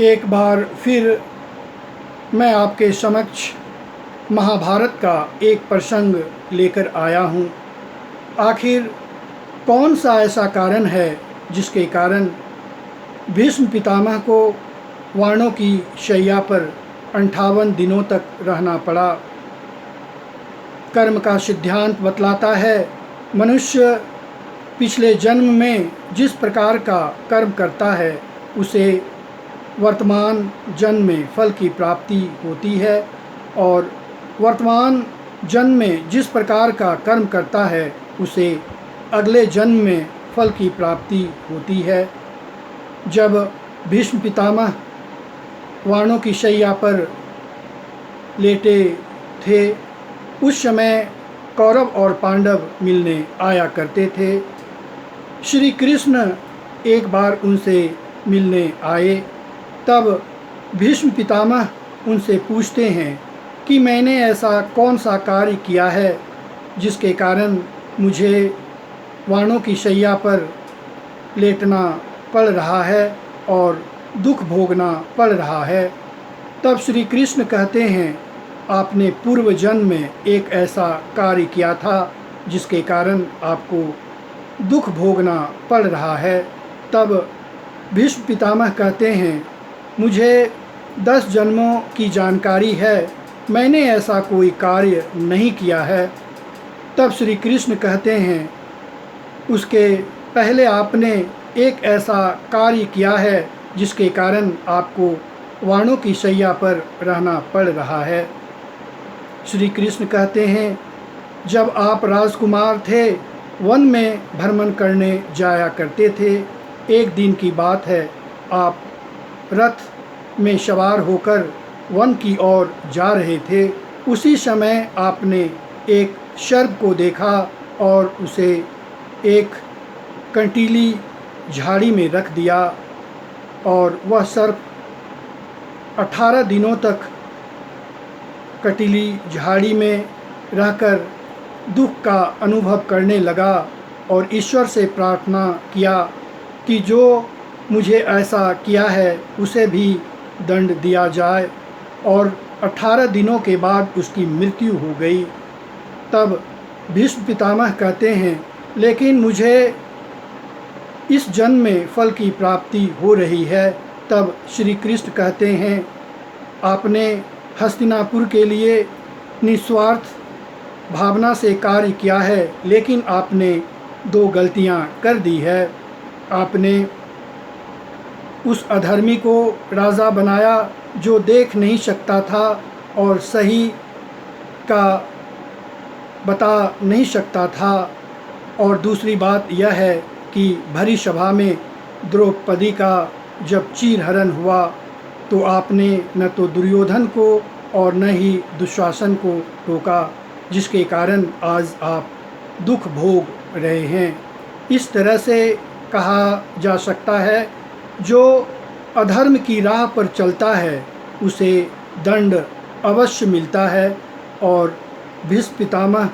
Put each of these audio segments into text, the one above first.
एक बार फिर मैं आपके समक्ष महाभारत का एक प्रसंग लेकर आया हूँ। आखिर कौन सा ऐसा कारण है जिसके कारण भीष्म पितामह को वाणों की शैया पर 58 दिनों तक रहना पड़ा। कर्म का सिद्धांत बतलाता है, मनुष्य पिछले जन्म में जिस प्रकार का कर्म करता है उसे वर्तमान जन्म में फल की प्राप्ति होती है, और वर्तमान जन्म में जिस प्रकार का कर्म करता है उसे अगले जन्म में फल की प्राप्ति होती है। जब भीष्म पितामह वाणों की शैया पर लेटे थे उस समय कौरव और पांडव मिलने आया करते थे। श्री कृष्ण एक बार उनसे मिलने आए, तब भीष्म पितामह उनसे पूछते हैं कि मैंने ऐसा कौन सा कार्य किया है जिसके कारण मुझे वाणों की शैया पर लेटना पड़ रहा है और दुख भोगना पड़ रहा है। तब श्री कृष्ण कहते हैं, आपने पूर्व जन्म में एक ऐसा कार्य किया था जिसके कारण आपको दुख भोगना पड़ रहा है। तब भीष्म पितामह कहते हैं, मुझे 10 जन्मों की जानकारी है, मैंने ऐसा कोई कार्य नहीं किया है। तब श्री कृष्ण कहते हैं, उसके पहले आपने एक ऐसा कार्य किया है जिसके कारण आपको वाणों की शैया पर रहना पड़ रहा है। श्री कृष्ण कहते हैं, जब आप राजकुमार थे वन में भ्रमण करने जाया करते थे। एक दिन की बात है, आप रथ में सवार होकर वन की ओर जा रहे थे। उसी समय आपने एक सर्प को देखा और उसे एक कंटीली झाड़ी में रख दिया, और वह सर्प 18 दिनों तक कंटीली झाड़ी में रहकर दुख का अनुभव करने लगा और ईश्वर से प्रार्थना किया कि जो मुझे ऐसा किया है उसे भी दंड दिया जाए, और 18 दिनों के बाद उसकी मृत्यु हो गई। तब भीष्म पितामह कहते हैं, लेकिन मुझे इस जन्म में फल की प्राप्ति हो रही है। तब श्री कृष्ण कहते हैं, आपने हस्तिनापुर के लिए निस्वार्थ भावना से कार्य किया है, लेकिन आपने 2 गलतियां कर दी है। आपने उस अधर्मी को राजा बनाया जो देख नहीं सकता था और सही का बता नहीं सकता था, और दूसरी बात यह है कि भरी सभा में द्रौपदी का जब चीरहरण हुआ तो आपने न तो दुर्योधन को और न ही दुशासन को टोका, जिसके कारण आज आप दुख भोग रहे हैं। इस तरह से कहा जा सकता है, जो अधर्म की राह पर चलता है उसे दंड अवश्य मिलता है। और भीष्म पितामह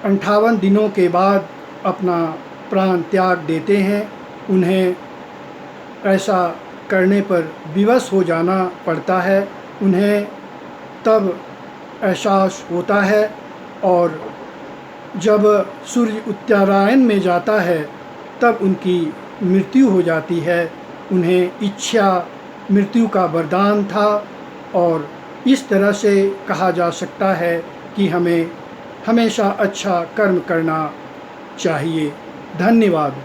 58 दिनों के बाद अपना प्राण त्याग देते हैं। उन्हें ऐसा करने पर विवश हो जाना पड़ता है। उन्हें तब एहसास होता है, और जब सूर्य उत्तरायण में जाता है तब उनकी मृत्यु हो जाती है। उन्हें इच्छा मृत्यु का वरदान था, और इस तरह से कहा जा सकता है कि हमें हमेशा अच्छा कर्म करना चाहिए। धन्यवाद।